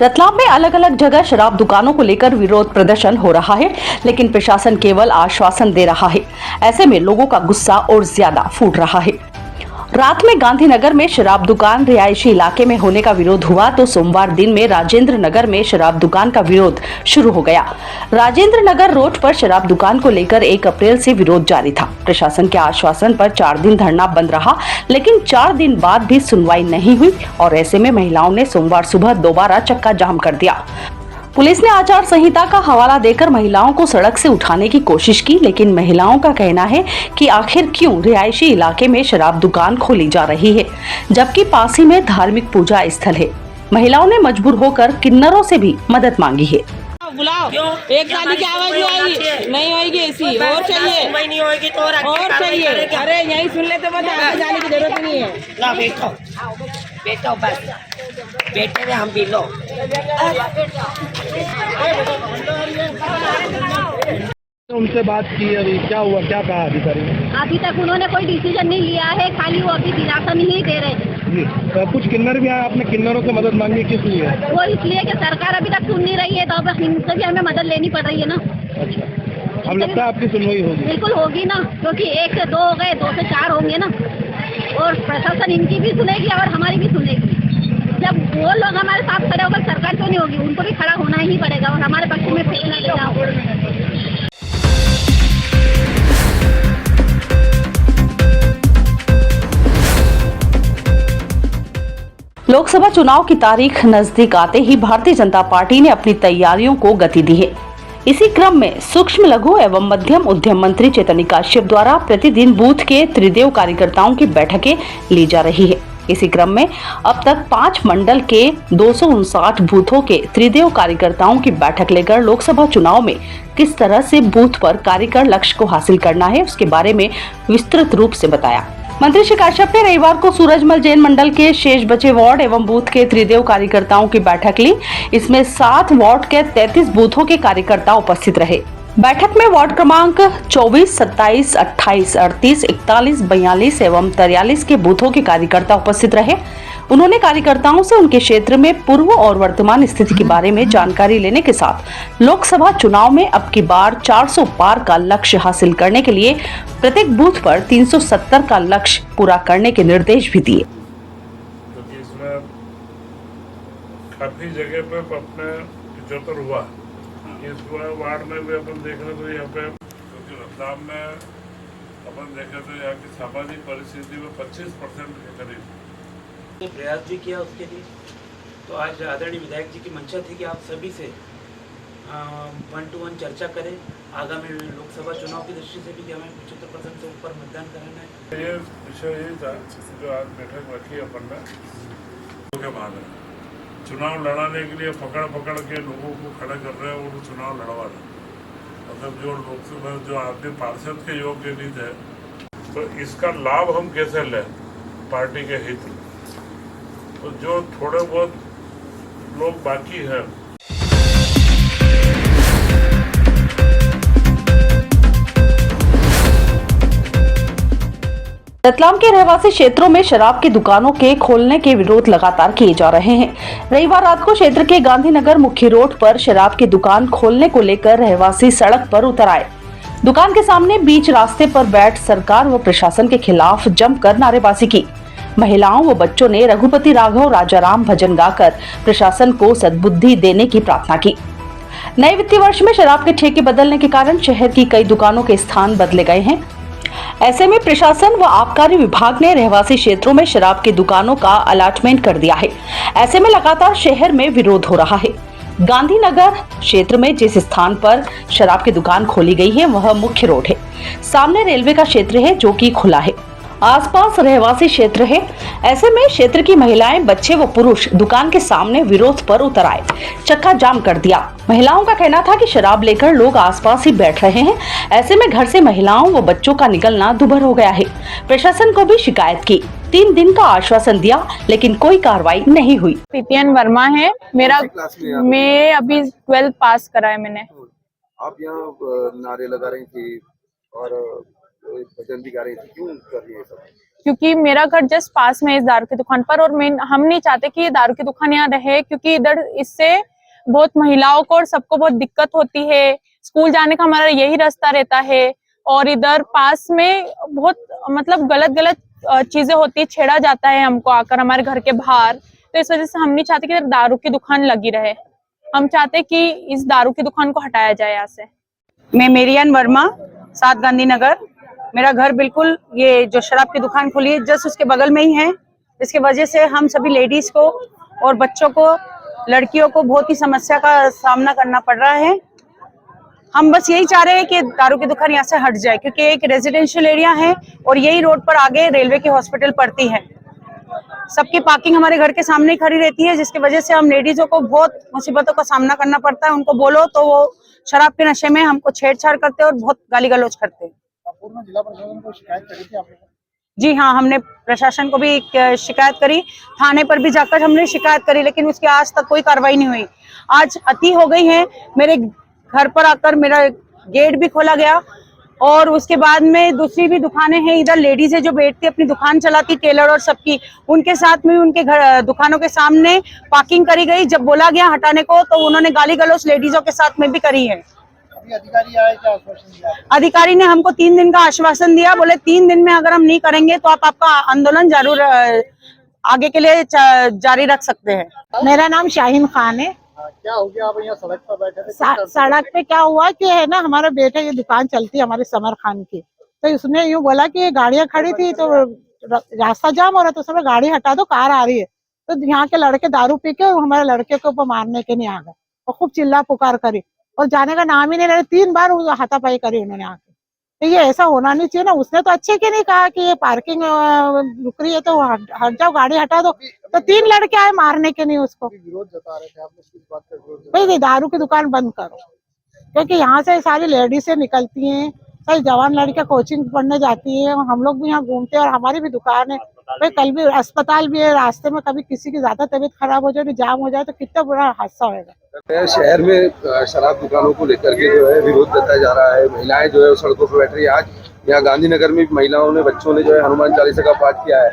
रतलाम में अलग अलग जगह शराब दुकानों को लेकर विरोध प्रदर्शन हो रहा है, लेकिन प्रशासन केवल आश्वासन दे रहा है। ऐसे में लोगों का गुस्सा और ज्यादा फूट रहा है। रात में गांधीनगर में शराब दुकान रिहायशी इलाके में होने का विरोध हुआ तो सोमवार दिन में राजेंद्र नगर में शराब दुकान का विरोध शुरू हो गया। राजेंद्र नगर रोड पर शराब दुकान को लेकर 1 अप्रैल से विरोध जारी था। प्रशासन के आश्वासन पर 4 दिन धरना बंद रहा, लेकिन 4 दिन बाद भी सुनवाई नहीं हुई और ऐसे में महिलाओं ने सोमवार सुबह दोबारा चक्का जाम कर दिया। पुलिस ने आचार संहिता का हवाला देकर महिलाओं को सड़क से उठाने की कोशिश की, लेकिन महिलाओं का कहना है कि आखिर क्यों रिहायशी इलाके में शराब दुकान खोली जा रही है, जबकि पास ही में धार्मिक पूजा स्थल है। महिलाओं ने मजबूर होकर किन्नरों से भी मदद मांगी है। बुलाओ, एक गाड़ी की आवाज नहीं आएगी, नहीं होगी ऐसी, और चाहिए नहीं होगी तो और चाहिए। अरे यही सुन लेते आगे जाने की जरूरत नहीं है। ला बैठो बैठो, बस बैठे हुए हम भी लो। उनसे बात की, अभी क्या हुआ, क्या कहा अधिकारी ने? अभी तक उन्होंने कोई डिसीजन नहीं लिया है, खाली वो अभी दिलासा नहीं दे रहे जी। तो कुछ किन्नर भी आए, आपने किन्नरों से मदद मांगी, किस लिए? वो इसलिए कि सरकार अभी तक सुन नहीं रही है, तो अब इनसे भी हमें मदद लेनी पड़ रही है ना। अच्छा, अब लगता है आपकी सुनवाई होगी? बिल्कुल होगी ना, क्योंकि 1 से 2 हो गए, 2 से 4 होंगे ना, और प्रशासन इनकी भी सुनेगी और हमारी भी सुनेगी। जब वो लोग हमारे साथ खड़े होकर सरकार क्यों नहीं होगी, उनको भी खड़ा होना ही पड़ेगा और हमारे पक्ष में फैसला लेना होगा। लोकसभा चुनाव की तारीख नजदीक आते ही भारतीय जनता पार्टी ने अपनी तैयारियों को गति दी है। इसी क्रम में सूक्ष्म लघु एवं मध्यम उद्यम मंत्री चैतन्य काश्यप द्वारा प्रतिदिन बूथ के त्रिदेव कार्यकर्ताओं की बैठकें ली जा रही है। इसी क्रम में अब तक 5 मंडल के 259 बूथों के त्रिदेव कार्यकर्ताओं की बैठक लेकर लोकसभा चुनाव में किस तरह से बूथ पर कार्य कर लक्ष्य को हासिल करना है, उसके बारे में विस्तृत रूप से बताया। मंत्री श्री काश्यप ने रविवार को सूरजमल जैन मंडल के शेष बचे वार्ड एवं बूथ के त्रिदेव कार्यकर्ताओं की बैठक ली। इसमें 7 वार्ड के 33 बूथों के कार्यकर्ता उपस्थित रहे। बैठक में वार्ड क्रमांक 24, 27, 28, 38, 41, 42 एवं 43 के बूथों के कार्यकर्ता उपस्थित रहे। उन्होंने कार्यकर्ताओं से उनके क्षेत्र में पूर्व और वर्तमान स्थिति के बारे में जानकारी लेने के साथ लोकसभा चुनाव में अब की बार 400 पार का लक्ष्य हासिल करने के लिए प्रत्येक बूथ पर 370 का लक्ष्य पूरा करने के निर्देश भी दिए। क्योंकि इसमें काफी जगह पे अपने 75 हुआ, इस वार्ड में भी अपन देख रहे तो यहाँ पे, क्योंकि रतलाम में अपन देखे तो यहाँ की सामाजिक परिस्थिति में 25% के करीब प्रयास भी किया उसके लिए। तो आज आदरणीय विधायक जी की मंशा थी कि आप सभी से 1-to-1 चर्चा करें आगामी लोकसभा चुनाव की दृष्टि से भी कि हमें 75% से ऊपर मतदान कराना है। ये विषय यही था जो आज बैठक रखी अपन ने के बाद चुनाव लड़ाने के लिए पकड़ के लोगों को खड़े कर रहे हैं और चुनाव लड़वाना, मतलब जो लोकसभा जो आदमी पार्षद के योग्य नहीं थे, तो इसका लाभ हम कैसे लें पार्टी के हित में। तो जो थोड़े बहुत लोग बाकी हैं, रतलाम के रहवासी क्षेत्रों में शराब की दुकानों के खोलने के विरोध लगातार किए जा रहे हैं। रविवार रात को क्षेत्र के गांधीनगर मुख्य रोड पर शराब की दुकान खोलने को लेकर रहवासी सड़क पर उतर आए। दुकान के सामने बीच रास्ते पर बैठ सरकार व प्रशासन के खिलाफ जमकर नारेबाजी की। महिलाओं व बच्चों ने रघुपति राघव राजाराम भजन गाकर प्रशासन को सद्बुद्धि देने की प्रार्थना की। नए वित्तीय वर्ष में शराब के ठेके बदलने के कारण शहर की कई दुकानों के स्थान बदले गए हैं। ऐसे में प्रशासन व आबकारी विभाग ने रहवासी क्षेत्रों में शराब की दुकानों का अलॉटमेंट कर दिया है। ऐसे में लगातार शहर में विरोध हो रहा है। गांधीनगर क्षेत्र में जिस स्थान पर शराब की दुकान खोली गई है वह मुख्य रोड है। सामने रेलवे का क्षेत्र है जो कि खुला है। आसपास रहवासी क्षेत्र है। ऐसे में क्षेत्र की महिलाएं, बच्चे व पुरुष दुकान के सामने विरोध पर उतर आए, चक्का जाम कर दिया। महिलाओं का कहना था कि शराब लेकर लोग आसपास ही बैठ रहे हैं। ऐसे में घर से महिलाओं व बच्चों का निकलना दुभर हो गया है। प्रशासन को भी शिकायत की, 3 दिन का आश्वासन दिया, लेकिन कोई कार्रवाई नहीं हुई। पीपीएन वर्मा है मेरा, मैं अभी 12th पास करा है मैंने। आप यहाँ नारे लगा रही थी और भजन भी गा रही थी, क्यों कर रही है सब? क्योंकि मेरा घर जस्ट पास में है इस दारू की दुकान पर, और हम नहीं चाहते कि ये दारू की दुकान यहाँ रहे, क्योंकि इधर इससे बहुत महिलाओं को और सबको बहुत दिक्कत होती है। स्कूल जाने का हमारा यही रास्ता रहता है, और इधर पास में बहुत मतलब गलत चीजें होती है, छेड़ा जाता है हमको आकर हमारे घर के बाहर। तो इस वजह से हम नहीं चाहते कि इधर दारू की दुकान लगी रहे। हम चाहते कि इस दारू की दुकान को हटाया जाए यहाँ से। मैं मेरियन वर्मा, 7 गांधीनगर। मेरा घर बिल्कुल ये जो शराब की दुकान खुली है जस्ट उसके बगल में ही है। इसके वजह से हम सभी लेडीज को और बच्चों को, लड़कियों को बहुत ही समस्या का सामना करना पड़ रहा है। हम बस यही चाह रहे हैं कि दारू की दुकान यहाँ से हट जाए, क्योंकि एक रेजिडेंशियल एरिया है और यही रोड पर आगे रेलवे की हॉस्पिटल पड़ती है। सबकी पार्किंग हमारे घर के सामने ही खड़ी रहती है, जिसकी वजह से हम लेडीजों को बहुत मुसीबतों का सामना करना पड़ता है। उनको बोलो तो वो शराब के नशे में हमको छेड़छाड़ करते हैं और बहुत गाली गलौज करते हैं। जिला प्रशासन को शिकायत करी थी आपने? जी हाँ, हमने प्रशासन को भी शिकायत करी, थाने पर भी जाकर हमने शिकायत करी, लेकिन उसकी आज तक कोई कार्रवाई नहीं हुई। आज अति हो गई है, मेरे घर पर आकर मेरा गेट भी खोला गया, और उसके बाद में दूसरी भी दुकानें हैं इधर, लेडीज है जो बैठती अपनी दुकान चलाती, टेलर और सबकी, उनके साथ में उनके घर दुकानों के सामने पार्किंग करी गई। जब बोला गया हटाने को तो उन्होंने गाली गलौज लेडीजों के साथ में भी करी है। अधिकारी आए, क्या आश्वासन दिया? अधिकारी ने हमको 3 दिन का आश्वासन दिया, बोले 3 दिन में अगर हम नहीं करेंगे तो आप आपका आंदोलन जरूर आगे के लिए जारी रख सकते हैं। मेरा नाम शाहीन खान है। क्या हो गया? आप यहाँ सड़क पर बैठे थे? सड़क पे क्या हुआ कि है ना, हमारे बेटे की दुकान चलती है हमारे समर खान की, तो उसने यूँ बोला कि गाड़ियां खड़ी थी तो रास्ता जाम हो रहा, तो सब गाड़ी हटा दो, कार आ रही है। तो यहाँ के लड़के दारू पी के हमारे लड़के के ऊपर मारने के नहीं आ गए, और खूब चिल्ला पुकार करी और जाने का नाम ही नहीं ले रहे। 3 बार हाथापाई करी उन्होंने आके। तो ये ऐसा होना नहीं चाहिए ना। उसने तो अच्छे के नहीं कहा कि ये पार्किंग रुक रही है तो हट जाओ, गाड़ी हटा दो, तो 3 लड़के आए मारने के नहीं उसको। विरोध जता रहे थे आप लोग, किस बात का विरोध? भाई दारू की दुकान बंद करो, क्योंकि यहाँ से सारी लेडीजें निकलती हैं, सारी जवान लड़कियां कोचिंग पढ़ने जाती है, हम लोग भी यहाँ घूमते हैं और हमारी भी दुकान है। भाई कल भी अस्पताल भी है, रास्ते में कभी किसी की ज्यादा तबीयत खराब हो जाए, जाम हो जाए तो कितना बुरा हादसा होगा। शहर में शराब दुकानों को लेकर के जो है विरोध जताया जा रहा है। महिलाएं जो है सड़कों पर बैठ रही है। आज यहाँ गांधीनगर में महिलाओं ने, बच्चों ने जो है हनुमान चालीसा का पाठ किया है।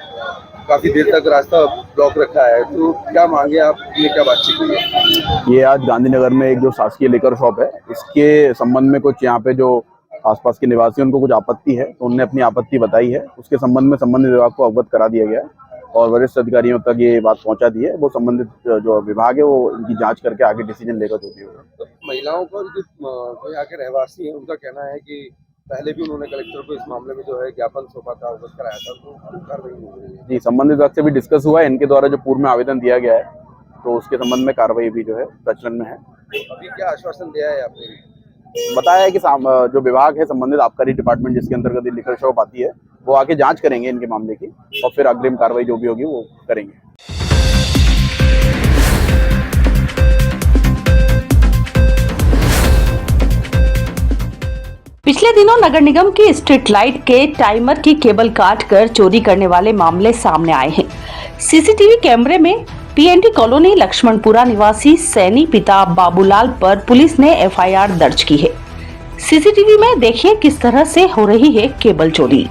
काफी देर तक रास्ता ब्लॉक रखा है, तो क्या मांगे आपने, क्या बातचीत हुई है? ये आज गांधीनगर में एक जो शासकीय लिकर शॉप है, इसके संबंध में कुछ यहाँ पे जो आसपास के निवासी उनको कुछ आपत्ति है, तो उन्होंने अपनी आपत्ति बताई है। उसके संबंध में संबंधित विभाग को अवगत करा दिया गया है और वरिष्ठ अधिकारियों तक ये बात पहुंचा दी है। वो संबंधित जो विभाग है वो इनकी जांच करके आगे डिसीजन लेगा जो भी होगा। तो महिलाओं पर जो यहाँ के रहवासी हैं उनका कहना है कि पहले भी उन्होंने कलेक्टर को इस मामले में जो है ज्ञापन सौंपा था, अवगत कराया था, तो कार्रवाई नहीं हो रही है। जी, संबंधित विभाग से भी डिस्कस हुआ है। इनके द्वारा जो पूर्व में आवेदन दिया गया है तो उसके संबंध में कार्रवाई भी जो है प्रचलन में है। अभी क्या आश्वासन दिया है आपने? बताया है कि जो विभाग है संबंधित आबकारी डिपार्टमेंट जिसके अंतर्गत ये लिकर शॉप आती है, वो आके जांच करेंगे इनके मामले की और फिर अग्रिम कार्रवाई जो भी होगी वो करेंगे। पिछले दिनों नगर निगम की स्ट्रीट लाइट के टाइमर की केबल काटकर चोरी करने वाले मामले सामने आए हैं। सीसीटीवी कैमरे में पीएनडी कॉलोनी लक्ष्मणपुरा निवासी सैनी पिता बाबूलाल पर पुलिस ने एफआईआर दर्ज की है। सीसीटीवी में देखिए किस तरह से हो रही है केबल चोरी।